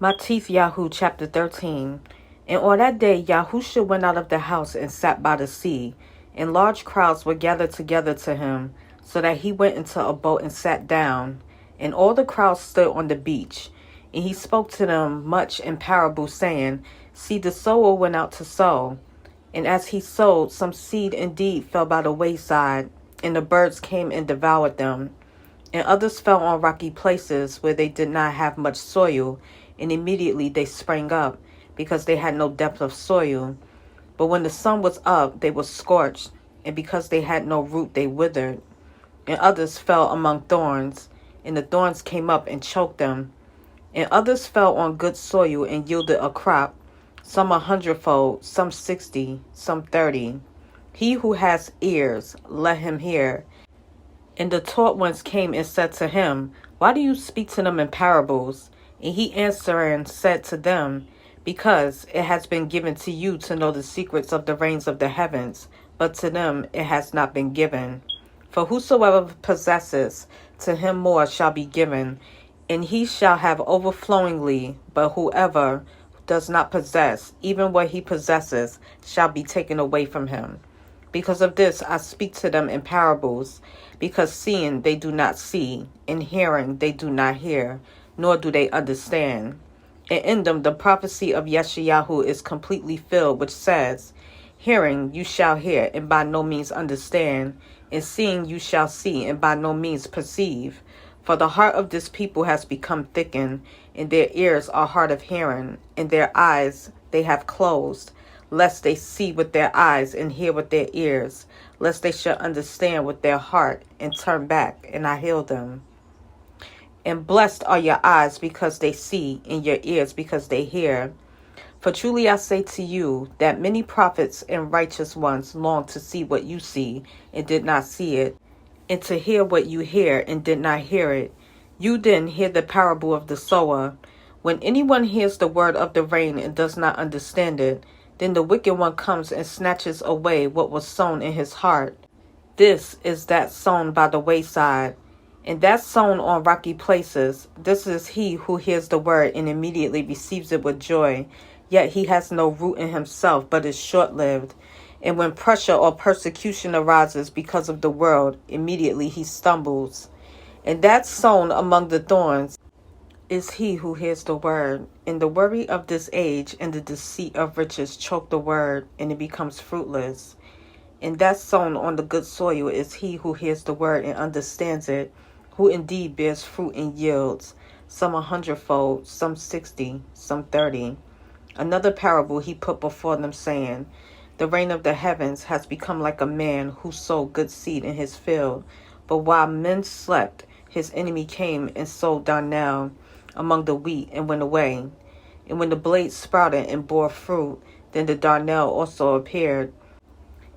Matthithyahu chapter 13. And on that day Yahusha went out of the house and sat by the sea, and large crowds were gathered together to him, so that he went into a boat and sat down. And all the crowd stood on the beach. And he spoke to them much in parables, saying, See, the sower went out to sow. And as he sowed, some seed indeed fell by the wayside, and the birds came and devoured them. And others fell on rocky places where they did not have much soil, and immediately they sprang up, because they had no depth of soil. But when the sun was up, they were scorched, and because they had no root, they withered. And others fell among thorns, and the thorns came up and choked them. And others fell on good soil and yielded a crop, some 100-fold, some 60, some 30. He who has ears, let him hear. And the taught ones came and said to him, Why do you speak to them in parables? And he answering said to them, Because it has been given to you to know the secrets of the reigns of the heavens, but to them it has not been given. For whosoever possesses, to him more shall be given, and he shall have overflowingly. But whoever does not possess, even what he possesses, shall be taken away from him. Because of this I speak to them in parables, because seeing they do not see, and hearing they do not hear, nor do they understand. And in them the prophecy of Yeshayahu is completely filled, which says, Hearing you shall hear, and by no means understand, and seeing you shall see, and by no means perceive. For the heart of this people has become thickened, and their ears are hard of hearing, and their eyes they have closed, lest they see with their eyes and hear with their ears, lest they should understand with their heart and turn back, and I heal them. And blessed are your eyes because they see, and your ears because they hear. For truly I say to you that many prophets and righteous ones longed to see what you see and did not see it, and to hear what you hear and did not hear it. You then hear the parable of the sower. When anyone hears the word of the reign and does not understand it, then the wicked one comes and snatches away what was sown in his heart. This is that sown by the wayside, and that sown on rocky places. This is he who hears the word and immediately receives it with joy, yet he has no root in himself, but is short-lived. And when pressure or persecution arises because of the world, immediately he stumbles. And that sown among the thorns is he who hears the word, and the worry of this age and the deceit of riches choke the word, and it becomes fruitless. And that sown on the good soil is he who hears the word and understands it, who indeed bears fruit and yields, some 100-fold, some 60, some 30. Another parable he put before them, saying, The reign of the heavens has become like a man who sowed good seed in his field. But while men slept, his enemy came and sowed darnel among the wheat and went away. And when the blades sprouted and bore fruit, then the darnel also appeared.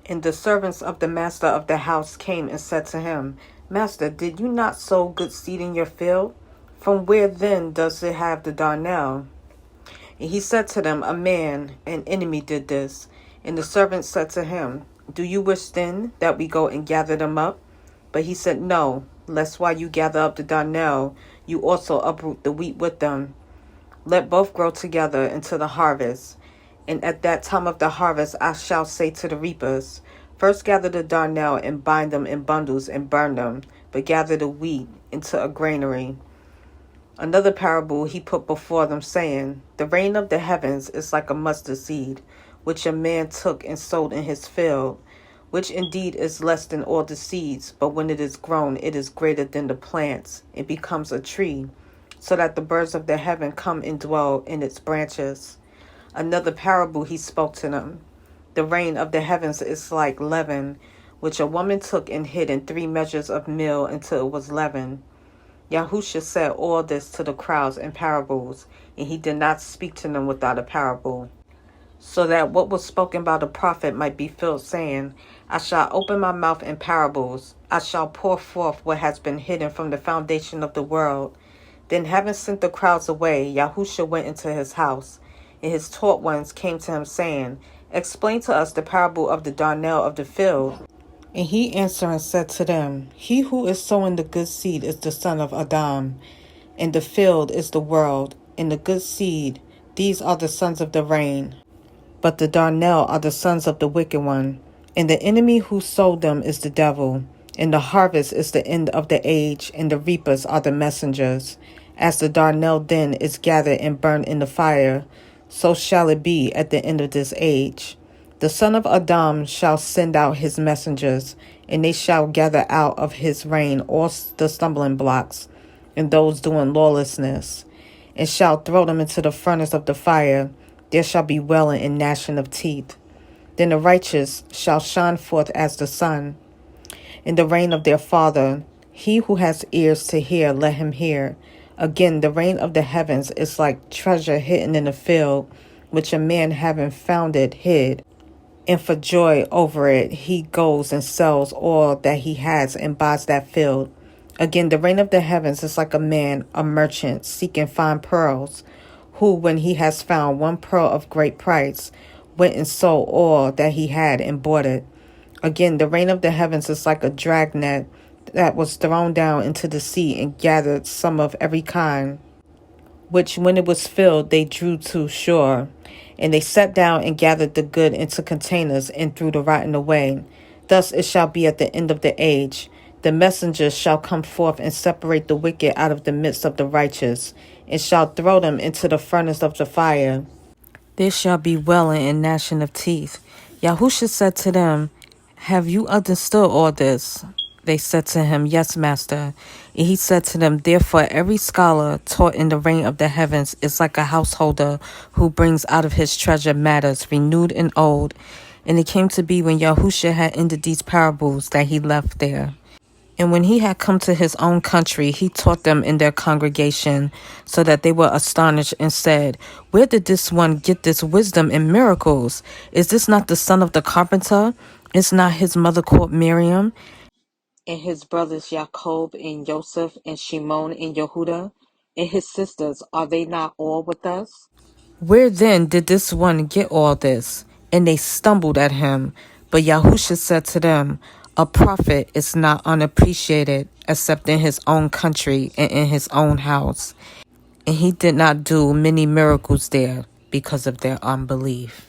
And the servants of the master of the house came and said to him, Master, did you not sow good seed in your field? From where then does it have the darnel? And he said to them, A man, an enemy, did this. And the servants said to him, Do you wish then that we go and gather them up? But he said, No, lest while you gather up the darnel, you also uproot the wheat with them. Let both grow together into the harvest. And at that time of the harvest I shall say to the reapers, First gather the darnel and bind them in bundles and burn them, but gather the wheat into a granary. Another parable he put before them, saying, The reign of the heavens is like a mustard seed, which a man took and sowed in his field, which indeed is less than all the seeds, but when it is grown, it is greater than the plants. It becomes a tree, so that the birds of the heaven come and dwell in its branches. Another parable he spoke to them. The reign of the heavens is like leaven, which a woman took and hid in 3 measures of meal until it was leavened. Yahusha said all this to the crowds in parables, and he did not speak to them without a parable, so that what was spoken by the prophet might be filled, saying, I shall open my mouth in parables. I shall pour forth what has been hidden from the foundation of the world. Then having sent the crowds away, Yahusha went into his house, and his taught ones came to him, saying, Explain to us the parable of the darnel of the field. And he answering said to them, He who is sowing the good seed is the son of Adam, and the field is the world, and the good seed, these are the sons of the rain. But the darnel are the sons of the wicked one. And the enemy who sowed them is the devil. And the harvest is the end of the age, and the reapers are the messengers. As the darnel then is gathered and burned in the fire, so shall it be at the end of this age. The son of Adam shall send out his messengers, and they shall gather out of his reign all the stumbling blocks, and those doing lawlessness, and shall throw them into the furnace of the fire. There shall be wailing and gnashing of teeth. Then the righteous shall shine forth as the sun in the reign of their Father. He who has ears to hear, let him hear. Again, the reign of the heavens is like treasure hidden in a field, which a man having found it hid. And for joy over it, he goes and sells all that he has and buys that field. Again, the reign of the heavens is like a man, a merchant, seeking fine pearls, who, when he has found one pearl of great price, went and sold all that he had and bought it. Again, the reign of the heavens is like a dragnet that was thrown down into the sea and gathered some of every kind, which when it was filled, they drew to shore. And they sat down and gathered the good into containers and threw the rotten away. Thus it shall be at the end of the age. The messengers shall come forth and separate the wicked out of the midst of the righteous, and shall throw them into the furnace of the fire. There shall be wailing and gnashing of teeth. Yahusha said to them, Have you understood all this? They said to him, Yes, Master. And he said to them, Therefore every scholar taught in the reign of the heavens is like a householder who brings out of his treasure matters renewed and old. And it came to be when Yahusha had ended these parables that he left there. And when he had come to his own country, he taught them in their congregation, so that they were astonished and said, Where did this one get this wisdom and miracles? Is this not the son of the carpenter? Is not his mother called Miriam? And his brothers Jacob and Joseph and Shimon and Yehuda? And his sisters, are they not all with us? Where then did this one get all this? And they stumbled at him. But Yahusha said to them, A prophet is not unappreciated except in his own country and in his own house. And he did not do many miracles there because of their unbelief.